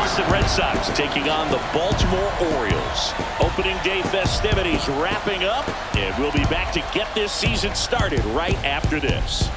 Boston Red Sox taking on the Baltimore Orioles. Opening day festivities wrapping up, and we'll be back to get this season started right after this.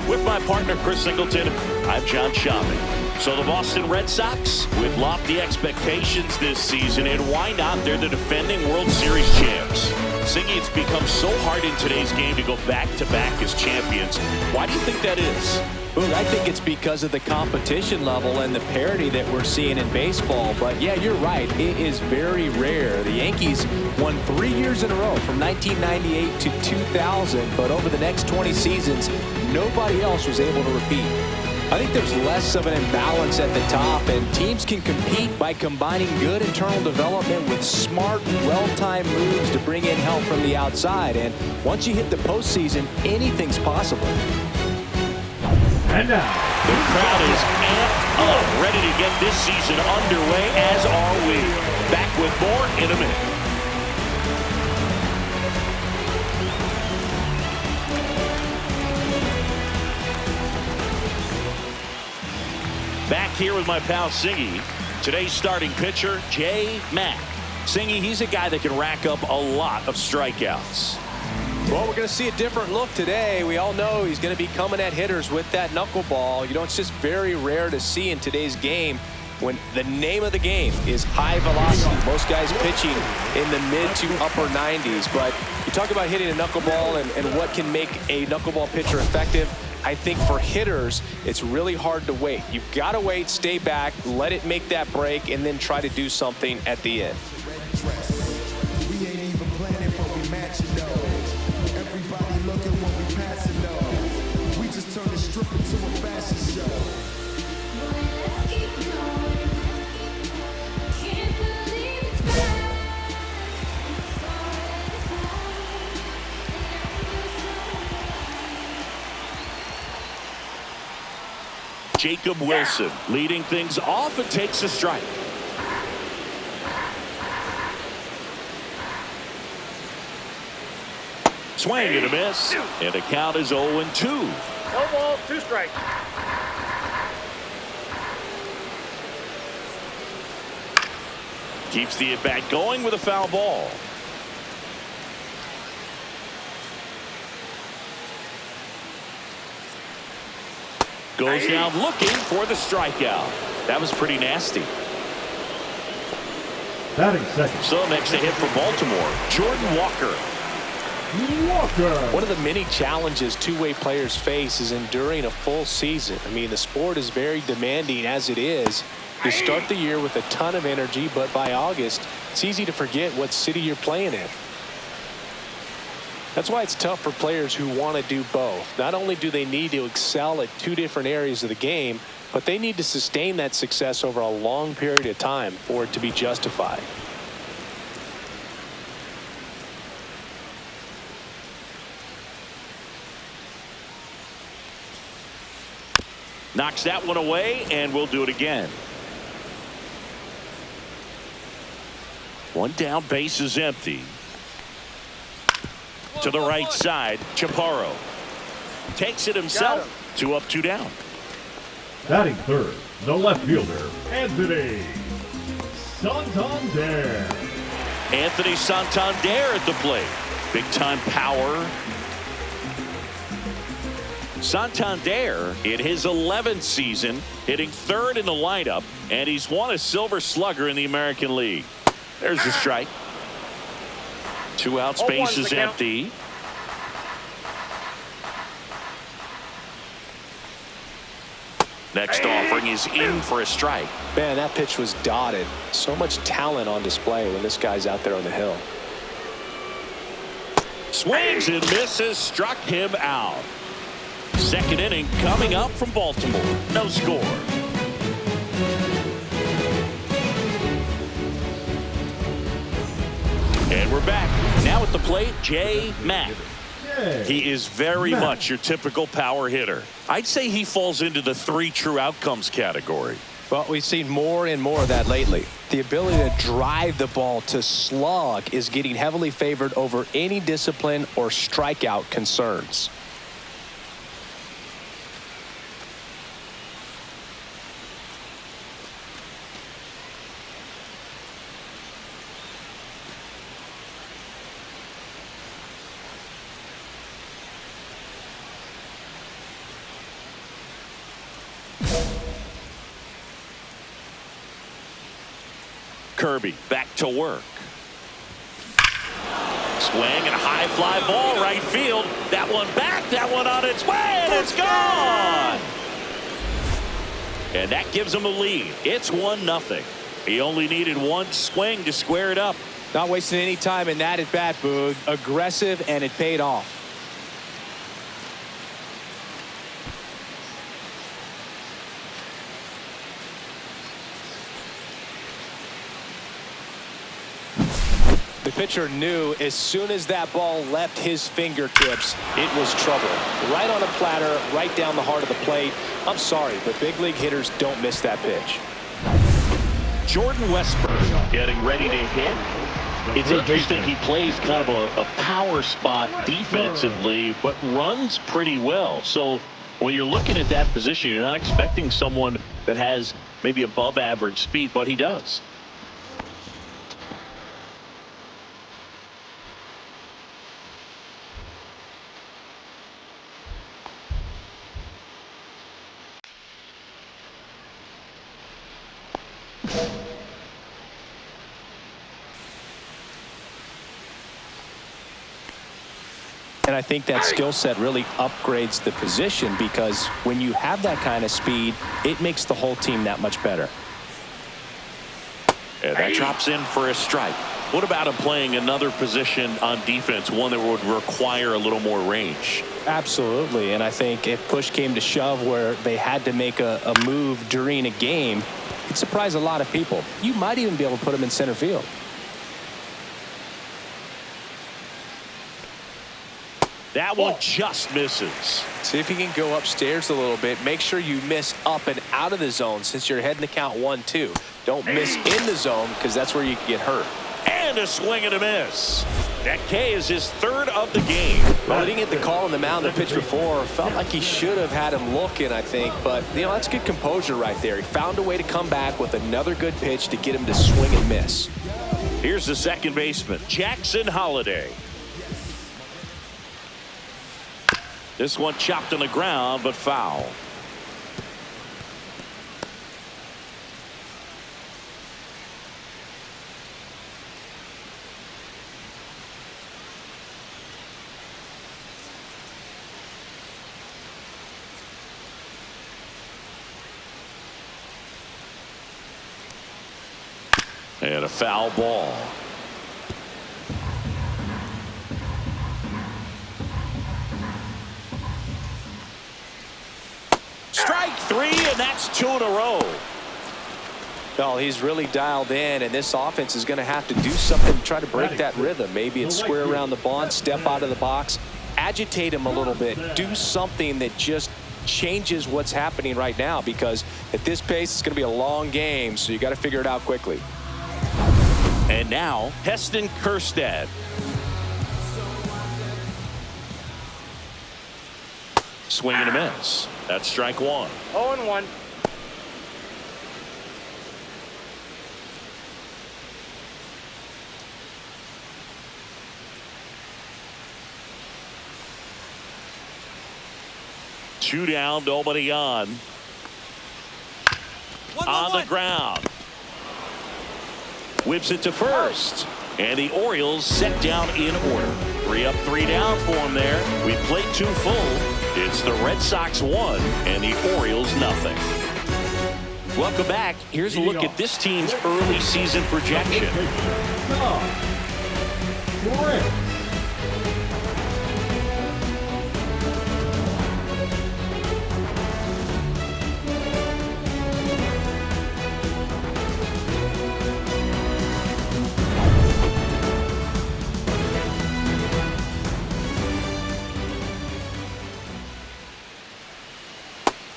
With my partner, Chris Singleton, I'm John Shopping. So the Boston Red Sox, with lofty expectations this season, and why not? They're the defending World Series champs. Singy, it's become so hard in today's game to go back-to-back as champions. Why do you think that is? Well, I think it's because of the competition level and the parity that we're seeing in baseball. But, yeah, you're right. It is very rare. The Yankees won 3 years in a row from 1998 to 2000. But over the next 20 seasons, nobody else was able to repeat. I think there's less of an imbalance at the top, and teams can compete by combining good internal development with smart, well-timed moves to bring in help from the outside. And once you hit the postseason, anything's possible. And now, the crowd is amped up, ready to get this season underway, as are we. Back with more in a minute. Back here with my pal Singy. Today's starting pitcher, J. Mack. Singy, he's a guy that can rack up a lot of strikeouts. Well, we're going to see a different look today. We all know he's going to be coming at hitters with that knuckleball. You know, it's just very rare to see in today's game when the name of the game is high velocity. Most guys pitching in the mid to upper 90s. But you talk about hitting a knuckleball and what can make a knuckleball pitcher effective. I think for hitters, it's really hard to wait. You've got to wait, stay back, let it make that break, and then try to do something at the end. We ain't even planning, but we matching though. Everybody looking when we passing though. We just turn the strip into a fashion show. Let's keep going. Can't believe it's back. Jacob Wilson leading things off and takes a strike. Swing and a miss, and the count is 0-2. no balls, 2 strikes. Keeps the at-bat going with a foul ball. Goes down looking for the strikeout. That was pretty nasty. Batting second. So next to hit for Baltimore, Jordan Walker. One of the many challenges two-way players face is enduring a full season. I mean, the sport is very demanding as it is. You start the year with a ton of energy, but by August, it's easy to forget what city you're playing in. That's why it's tough for players who want to do both. Not only do they need to excel at 2 different areas of the game, but they need to sustain that success over a long period of time for it to be justified. Knocks that one away, and we'll do it again. One down, base is empty. To the right side, Chaparro takes it himself. 2 up, 2 down. Batting third, the left fielder, Anthony Santander. Anthony Santander at the plate. Big time power. Santander in his 11th season, hitting 3rd in the lineup, and he's won a Silver Slugger in the American League. There's the strike. 2 outs, base is empty. Next offering is in for a strike. Man, that pitch was dotted. So much talent on display when this guy's out there on the hill. Swings and misses, struck him out. Second inning coming up from Baltimore. No score. And we're back. Now at the plate, J. Mack. He is very much your typical power hitter. I'd say he falls into the 3 true outcomes category. Well, we've seen more and more of that lately. The ability to drive the ball to slug is getting heavily favored over any discipline or strikeout concerns. Kirby back to work. Swing and a high fly ball right field. That one back, that one on its way, and it's gone. And that gives him a lead. It's 1-0. He only needed one swing to square it up. Not wasting any time in that at bat, Boog. Aggressive, and it paid off. The pitcher knew as soon as that ball left his fingertips, it was trouble. Right on a platter, right down the heart of the plate. I'm sorry, but big league hitters don't miss that pitch. Jordan Westburg getting ready to hit. It's interesting he plays kind of a power spot defensively, but runs pretty well. So when you're looking at that position, you're not expecting someone that has maybe above average speed, but he does. And I think that skill set really upgrades the position, because when you have that kind of speed, it makes the whole team that much better. And that drops in for a strike. What about him playing another position on defense, one that would require a little more range? Absolutely. And I think if push came to shove where they had to make a move during a game, it'd surprise a lot of people. You might even be able to put him in center field. That one just misses. See if you can go upstairs a little bit. Make sure you miss up and out of the zone since you're heading to count 1-2. Don't miss in the zone, because that's where you can get hurt. And a swing and a miss. That K is his 3rd of the game. Well, he didn't get the call on the mound the pitch before. Felt like he should have had him looking, I think. But, you know, that's good composure right there. He found a way to come back with another good pitch to get him to swing and miss. Here's the second baseman, Jackson Holliday. This one chopped on the ground, but foul. And a foul ball. Strike 3, and that's 2 in a row. Well, he's really dialed in, and this offense is going to have to do something to try to break that rhythm. Maybe it's square around the bunt, step out of the box, agitate him a little bit, do something that just changes what's happening right now, because at this pace, it's going to be a long game, so you got to figure it out quickly. And now, Heston Kjerstad. Swing and a miss. That's strike 1. 0-1. Two down, nobody on. On the ground. Whips it to first. And the Orioles set down in order. 3 up, 3 down for them there. We played 2 full. It's the Red Sox 1 and the Orioles nothing. Welcome back. Here's a look at this team's early season projection.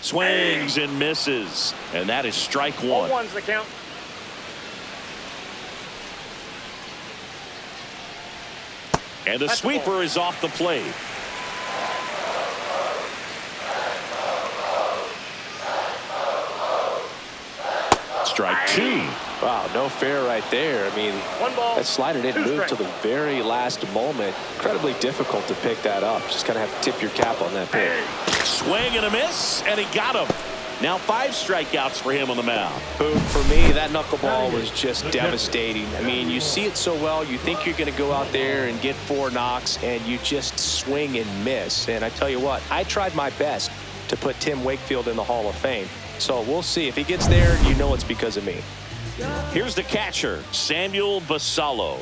Swings and misses. And that is strike one. 0-1's the count. And the sweeper is off the plate. Strike two. Wow, no fair right there. I mean, that slider didn't move till the very last moment. Incredibly difficult to pick that up. Just kind of have to tip your cap on that pick. Swing and a miss, and he got him. Now 5 strikeouts for him on the mound. For me, that knuckleball was just devastating. I mean, you see it so well. You think you're going to go out there and get 4 knocks, and you just swing and miss. And I tell you what, I tried my best to put Tim Wakefield in the Hall of Fame. So we'll see. If he gets there, you know it's because of me. Here's the catcher, Samuel Basallo.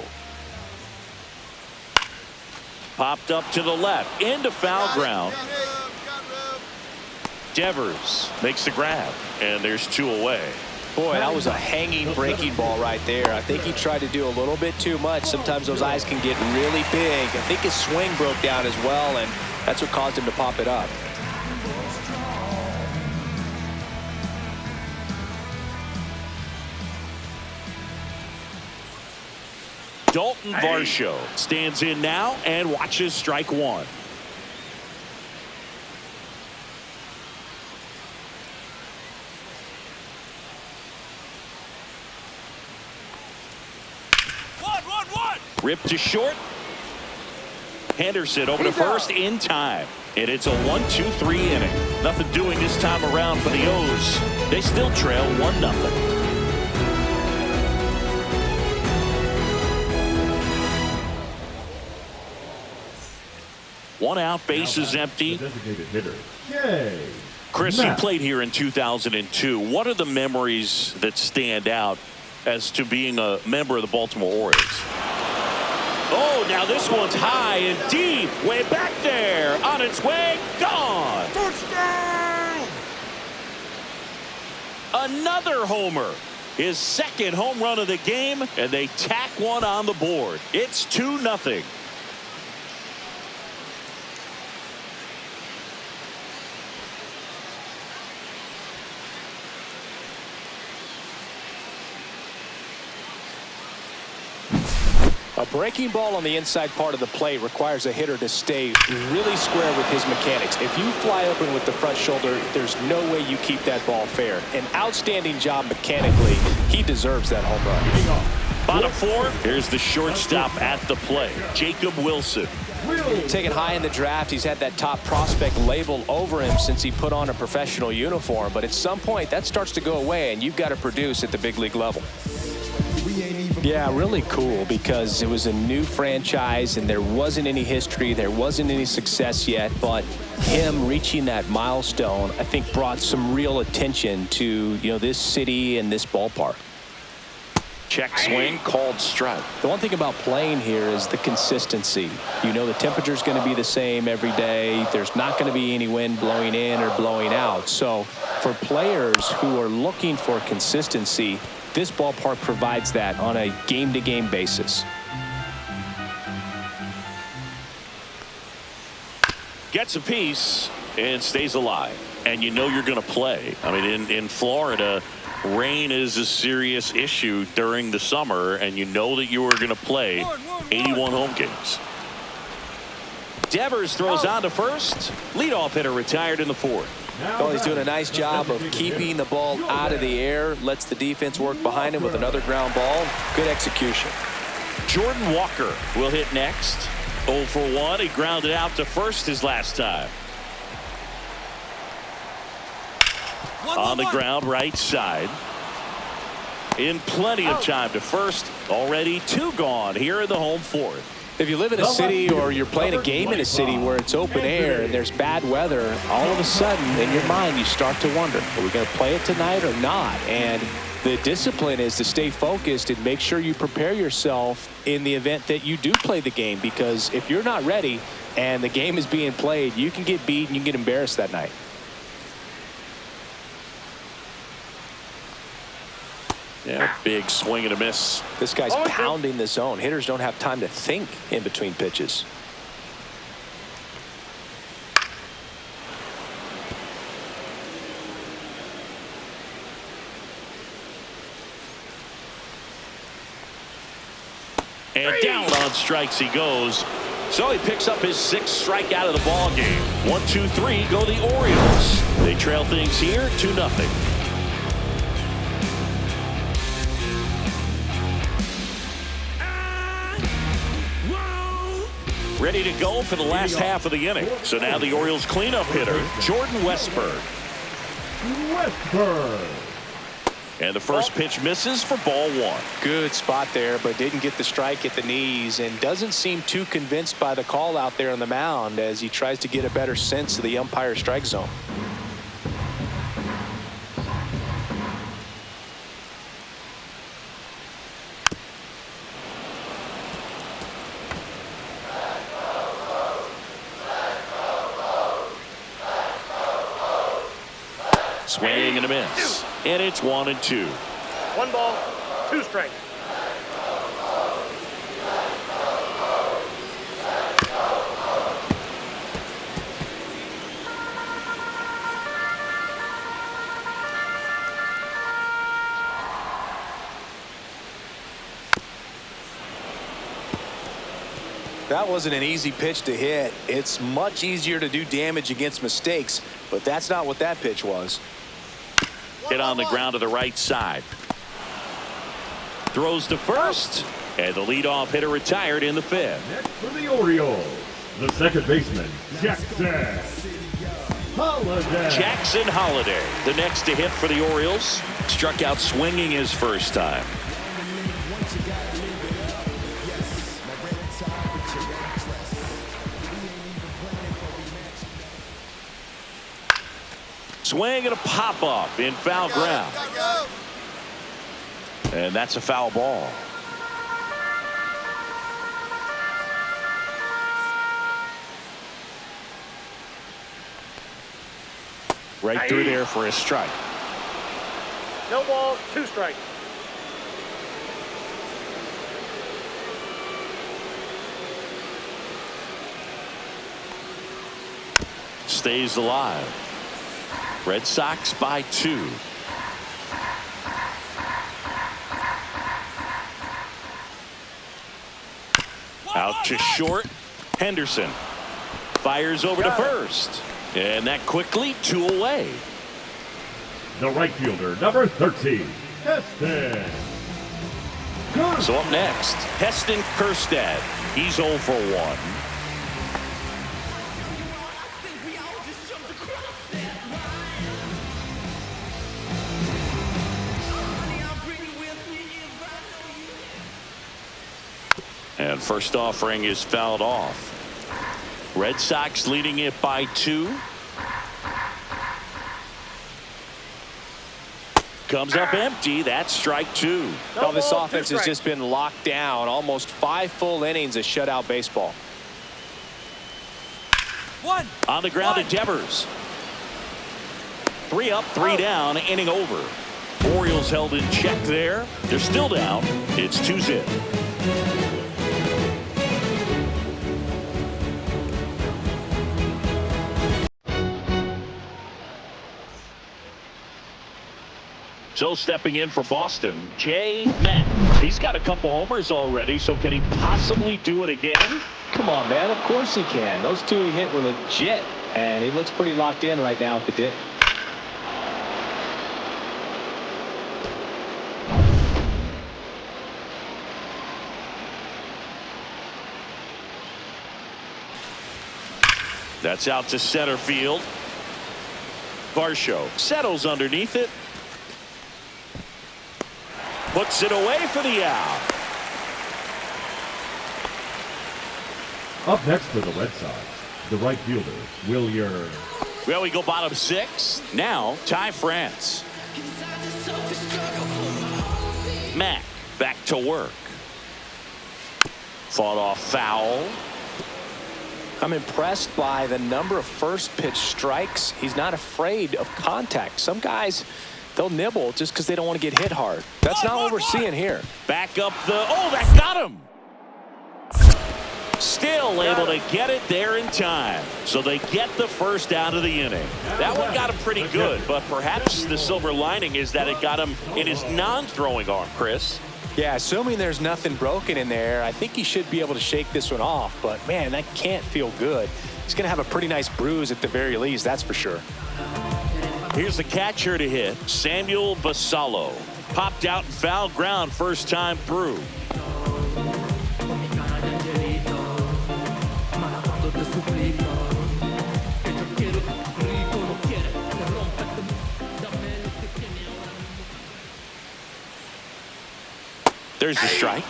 Popped up to the left, into foul ground. Devers makes the grab, and there's 2 away. Boy, that was a hanging breaking ball right there. I think he tried to do a little bit too much. Sometimes those eyes can get really big. I think his swing broke down as well, and that's what caused him to pop it up. Dalton Varsho stands in now and watches strike one. Ripped to short. Henderson over to first in time. And it's a 1-2-3 inning. Nothing doing this time around for the O's. They still trail 1-0. One out, bases empty. Designated hitter. Yay. Chris, you played here in 2002. What are the memories that stand out as to being a member of the Baltimore Orioles? Oh, now this one's high and deep. Way back there. On its way. Gone. Touchdown! Another homer. His second home run of the game, and they tack one on the board. It's 2-0. A breaking ball on the inside part of the plate requires a hitter to stay really square with his mechanics. If you fly open with the front shoulder, there's no way you keep that ball fair. An outstanding job mechanically. He deserves that home run. Bottom 4. Here's the shortstop at the plate, Jacob Wilson. Taken high in the draft, he's had that top prospect label over him since he put on a professional uniform. But at some point, that starts to go away, and you've got to produce at the big league level. Yeah, really cool because it was a new franchise and there wasn't any history, there wasn't any success yet, but him reaching that milestone, I think, brought some real attention to, this city and this ballpark. Check swing, called strike. The one thing about playing here is the consistency. The temperature's going to be the same every day. There's not going to be any wind blowing in or blowing out. So for players who are looking for consistency, this ballpark provides that on a game-to-game basis. Gets a piece and stays alive. And you're going to play. I mean, in Florida, rain is a serious issue during the summer, and you know that you are going to play 81 home games. Devers throws on to first. Leadoff hitter retired in the 4th. Well, he's doing a nice job of keeping the ball out of the air, lets the defense work behind him with another ground ball. Good execution. Jordan Walker will hit next. 0 for 1. He grounded out to first his last time. On the ground, right side. In plenty of time to first. Already 2 gone here in the home 4th. If you live in a city or you're playing a game in a city where it's open air and there's bad weather, all of a sudden in your mind you start to wonder, are we going to play it tonight or not? And the discipline is to stay focused and make sure you prepare yourself in the event that you do play the game, because if you're not ready and the game is being played, you can get beat and you can get embarrassed that night. Yeah, big swing and a miss. This guy's pounding the zone. Hitters don't have time to think in between pitches. And down on strikes he goes. So he picks up his 6th strikeout of the ball game. 1-2-3 go the Orioles. They trail things here 2-0. Ready to go for the last half of the inning. So now the Orioles cleanup hitter, Jordan Westburg. And the first pitch misses for ball 1. Good spot there, but didn't get the strike at the knees and doesn't seem too convinced by the call out there on the mound as he tries to get a better sense of the umpire's strike zone. Swing and a miss. And it's 1-2. 1 ball, 2 strikes. That wasn't an easy pitch to hit. It's much easier to do damage against mistakes, but that's not what that pitch was. Hit on the ground to the right side. Throws to first. And the leadoff hitter retired in the 5th. Next for the Orioles, the second baseman, Jackson Holiday. Jackson Holiday, the next to hit for the Orioles. Struck out swinging his first time. Swing and a pop-up in foul ground. And that's a foul ball. Right through there for a strike. No balls, 2 strikes. Stays alive. Red Sox by 2. Out to short. Henderson fires over to first. And that quickly 2 away. The right fielder, number 13, Heston. So up next, Heston Kjerstad. He's 0 for 1. And first offering is fouled off. Red Sox leading it by 2. Comes up empty. That's strike 2. Well, this offense has just been locked down. Almost 5 full innings of shutout baseball. On the ground to Devers. 3 up, 3 down, inning over. Orioles held in check there. They're still down. It's 2-0. So stepping in for Boston, Jay Matt. He's got a couple homers already, so can he possibly do it again? Come on, man. Of course he can. Those 2 he hit were legit, and he looks pretty locked in right now with the dip. That's out to center field. Varsho settles underneath it. Puts it away for the out. Up next for the Red Sox, the right fielder, Willier. Well, we go bottom 6. Now, Ty France. Mack back to work. Fought off foul. I'm impressed by the number of first pitch strikes. He's not afraid of contact. Some guys, they'll nibble just because they don't want to get hit hard. That's not what we're seeing here. Back up the, oh, that got him. Still able to get it there in time. So they get the first out of the inning. That one got him pretty good, but perhaps the silver lining is that it got him in his non-throwing arm, Chris. Yeah, assuming there's nothing broken in there, I think he should be able to shake this one off. But, man, that can't feel good. He's going to have a pretty nice bruise at the very least, that's for sure. Here's the catcher to hit, Samuel Basallo. Popped out and foul ground first time through. There's the strike.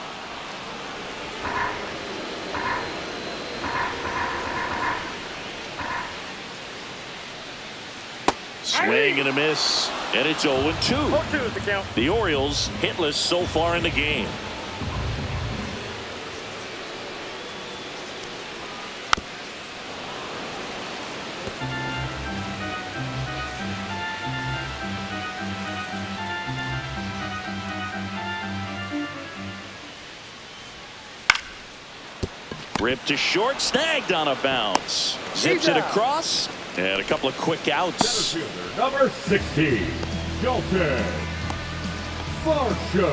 Swing and a miss, and it's 0-2. 0-2 is the count. The Orioles hitless so far in the game. Ripped to short, snagged on a bounce. Zips it across, and a couple of quick outs. Center fielder, number 16, Dalton Varsho.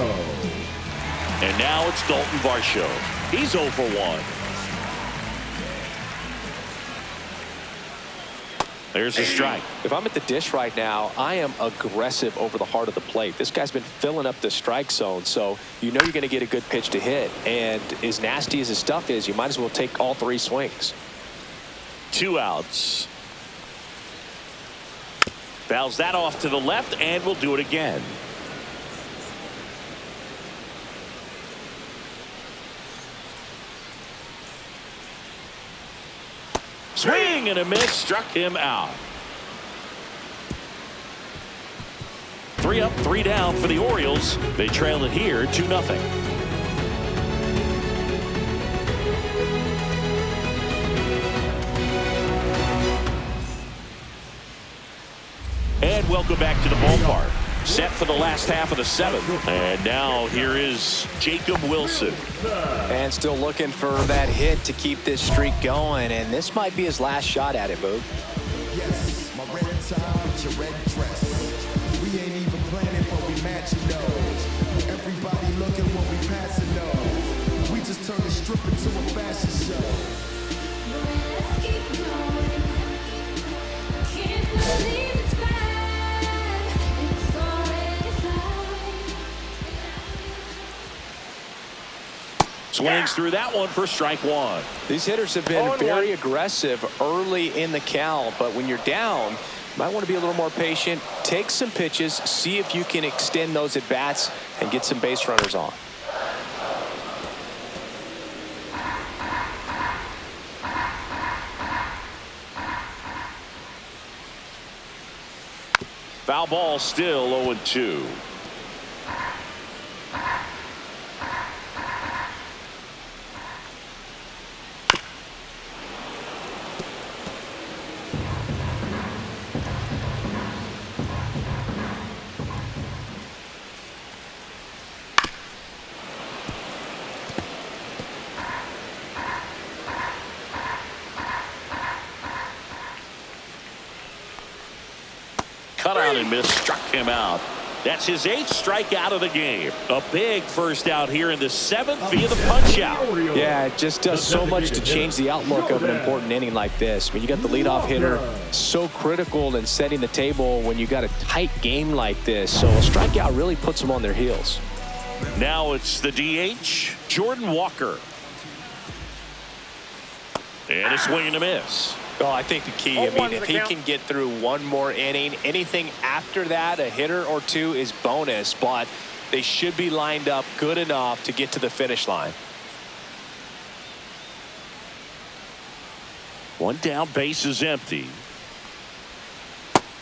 And now it's Dalton Varsho. He's 0 for 1. There's a strike. If I'm at the dish right now, I am aggressive over the heart of the plate. This guy's been filling up the strike zone, so you know you're going to get a good pitch to hit. And as nasty as his stuff is, you might as well take all 3 swings. 2 outs. Fouls that off to the left, and we'll do it again. Swing and a miss, struck him out. 3 up, 3 down for the Orioles. They trail it here 2-0. And welcome back to the ballpark. Set for the last half of the 7th. And now here is Jacob Wilson. And still looking for that hit to keep this streak going. And this might be his last shot at it, Boog. Yes, my red tie with your red dress. We ain't even planning, but we matching though. Everybody looking when we passing though. We just turn the strip into a fashion show. Let's keep going. Can't believe it's back. It's already fine. Swings through that one for strike 1. These hitters have been 0-1. very aggressive early in the count, but when you're down, you might want to be a little more patient. Take some pitches, see if you can extend those at bats and get some base runners on. Foul ball, still 0-2. Cut out and miss, struck him out. That's his 8th strikeout of the game. A big first out here in the 7th via the punch out. Yeah, it just does so much to change the outlook of an important inning like this. I mean, you got the leadoff hitter, so critical in setting the table when you got a tight game like this. So a strikeout really puts them on their heels. Now it's the DH, Jordan Walker. And a swing and a miss. Oh, I think the key, I mean, if he can get through one more inning, anything after that, a hitter or 2 is bonus, but they should be lined up good enough to get to the finish line. 1 down, base is empty.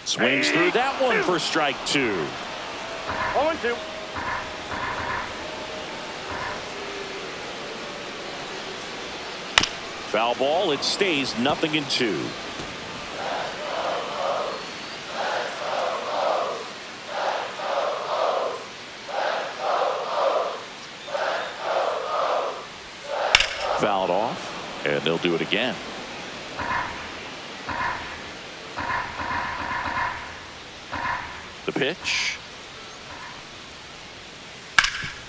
Swings through that one for strike 2. 0-2. Foul ball, it stays 0-2. Fouled off, and they'll do it again. The pitch.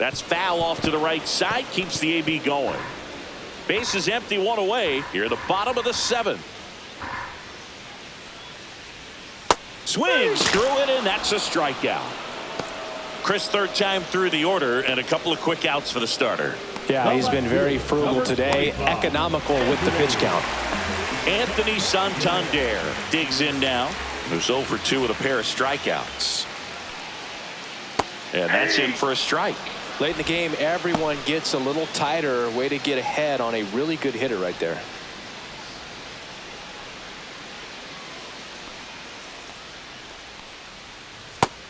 That's foul off to the right side. Keeps the AB going. Base is empty, one away. Here at the bottom of the 7th. Swings through it, and that's a strikeout. Chris, third time through the order, and a couple of quick outs for the starter. Yeah, he's been very frugal today, economical with the pitch count. Anthony Santander digs in now. Moves over 2 with a pair of strikeouts. And that's in for a strike. Late in the game, everyone gets a little tighter. Way to get ahead on a really good hitter right there.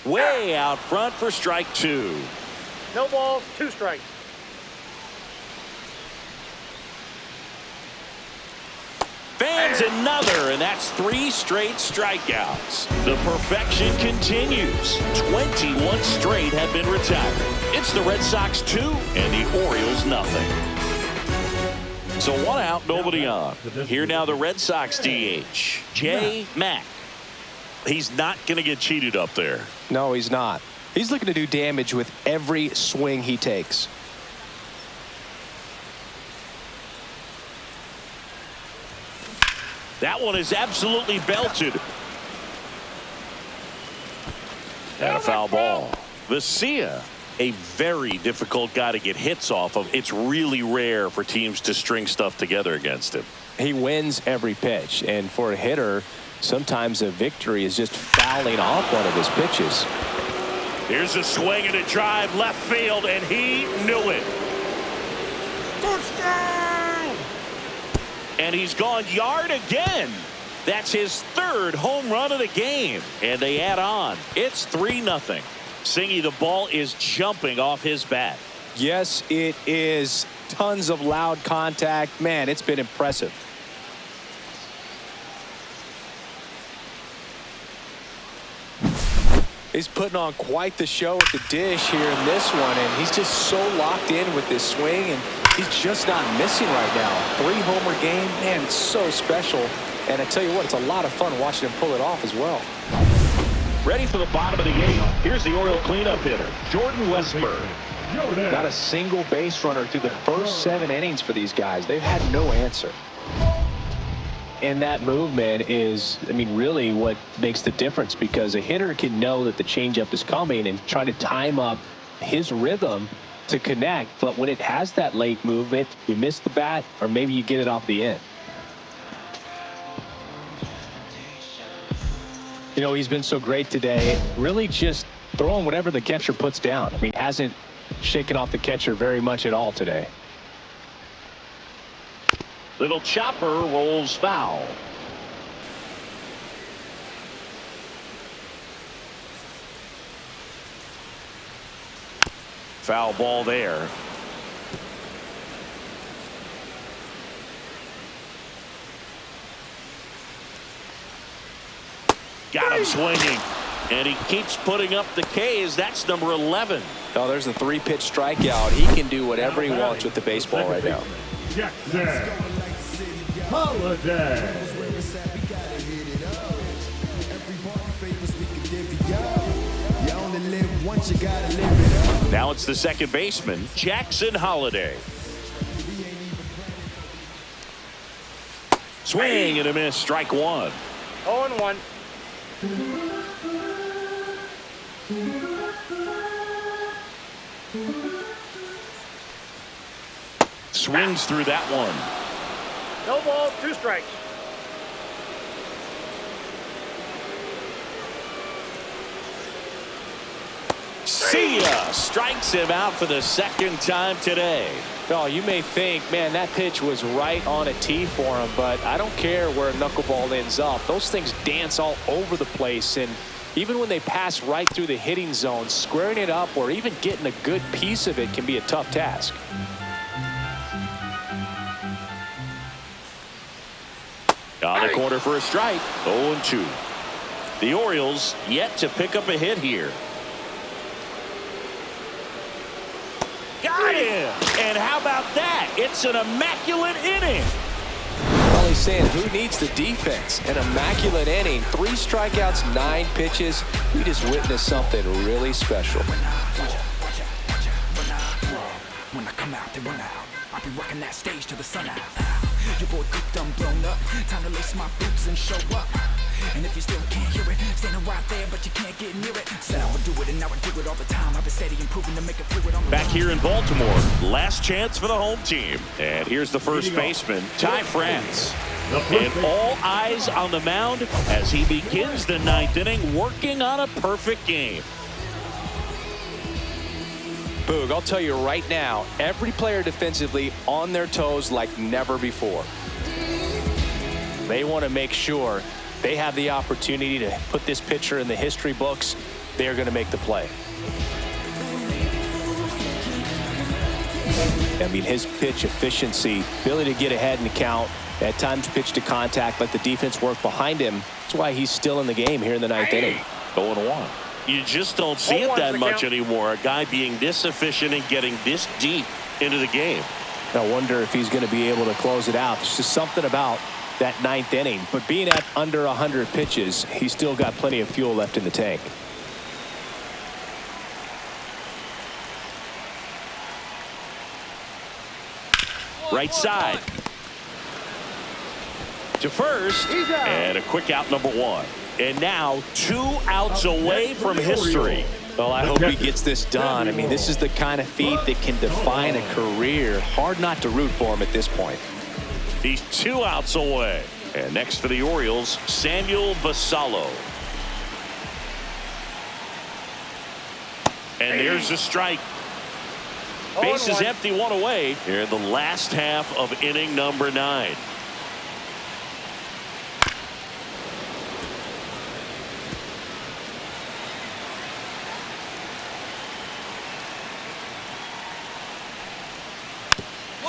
Way out front for strike 2. No balls, 2 strikes. Fans another, and that's 3 straight strikeouts. The perfection continues. 21 straight have been retired. It's the Red Sox 2 and the Orioles nothing. So 1 out, nobody on. Here now the Red Sox DH, J. Mack. He's not going to get cheated up there. No, he's not. He's looking to do damage with every swing he takes. That one is absolutely belted. And a foul ball. Vesia, a very difficult guy to get hits off of. It's really rare for teams to string stuff together against him. He wins every pitch, and for a hitter, sometimes a victory is just fouling off one of his pitches. Here's a swing and a drive left field, and he knew it. Touchdown! And he's gone yard again. That's his 3rd home run of the game, and they add on. It's 3-0. Singy, the ball is jumping off his bat. Yes, it is. Tons of loud contact. Man, it's been impressive. He's putting on quite the show at the dish here in this one, and he's just so locked in with this swing, and he's just not missing right now. 3-homer game, man, it's so special. And I tell you what, it's a lot of fun watching him pull it off as well. Ready for the bottom of the game. Here's the Oriole cleanup hitter, Jordan Westburg. Not a single base runner through the first 7 innings for these guys. They've had no answer. And that movement is, I mean, really what makes the difference, because a hitter can know that the changeup is coming and try to time up his rhythm to connect. But when it has that late movement, you miss the bat, or maybe you get it off the end. You know, he's been so great today, really just throwing whatever the catcher puts down. I mean, hasn't shaken off the catcher very much at all today. Little chopper rolls foul. Foul ball there. Got him swinging. And he keeps putting up the K's. That's number 11. Oh, there's a 3-pitch strikeout. He can do whatever he wants with the baseball right now. Jackson Holiday. Now it's the second baseman, Jackson Holiday. Swing and a miss, strike 1. 0-1. Swings through that one. No balls, 2 strikes. See ya! Strikes him out for the 2nd time today. Oh, you may think, man, that pitch was right on a tee for him, but I don't care where a knuckleball ends up. Those things dance all over the place, and even when they pass right through the hitting zone, squaring it up or even getting a good piece of it can be a tough task. On the corner for a strike. 0-2. The Orioles yet to pick up a hit here. Got him! And how about that? It's an immaculate inning. Well, he's saying, who needs the defense? An immaculate inning. 3 strikeouts, 9 pitches. We just witnessed something really special. they run out. I'll be rocking that stage till the sun out. Your boy cooked, I'm blown up. Time to lace my boots and show up. And if you still can't hear it, standing right there, but you can't get near it. Said I would do it, and now I do it all the time. I've been steady improving to make it fluid on the Back here in Baltimore, last chance for the home team. And here's the first baseman, Ty France. And all eyes on the mound as he begins the ninth inning, working on a perfect game. Boog, I'll tell you right now, every player defensively on their toes like never before. They want to make sure they have the opportunity to put this pitcher in the history books. They're going to make the play. I mean, his pitch efficiency, ability to get ahead in the count, at times pitch to contact, let the defense work behind him. That's why he's still in the game here in the ninth inning. 0-1. You just don't see it that much anymore. A guy being this efficient and getting this deep into the game. I wonder if he's going to be able to close it out. There's just something about that ninth inning. But being at under 100 pitches, he's still got plenty of fuel left in the tank. Right side. To first. And a quick out, number one. And now 2 outs away from history. Well, I hope he gets this done. I mean, this is the kind of feat that can define a career. Hard not to root for him at this point. He's 2 outs away. And next for the Orioles, Samuel Basallo. And there's a strike. Base is empty, 1 away here in the last half of inning number 9.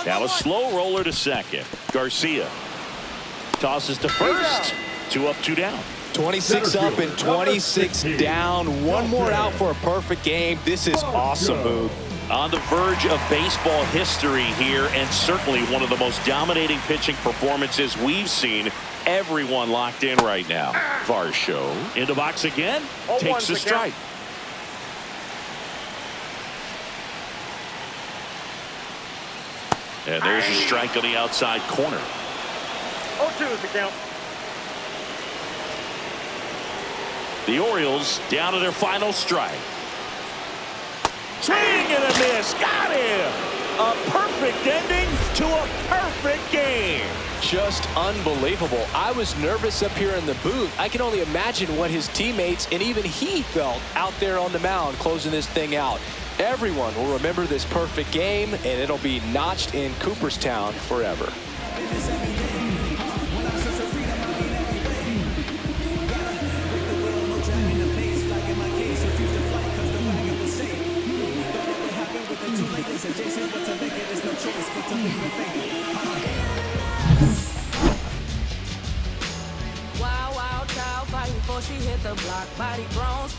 Now a slow roller to second. Garcia tosses to first. 2 up, 2 down. 26 up and 26 down. One more out for a perfect game. This is awesome, Boog. On the verge of baseball history here, and certainly one of the most dominating pitching performances we've seen. Everyone locked in right now. Varsho in the box again. Takes the strike. And there's a strike on the outside corner. 0-2 is the count. The Orioles down to their final strike. Swing and a miss. Got him. A perfect ending to a perfect game. Just unbelievable. I was nervous up here in the booth. I can only imagine what his teammates and even he felt out there on the mound closing this thing out. Everyone will remember this perfect game, and it'll be notched in Cooperstown forever. Wild, wild child fighting before she hit the block. Body bronze,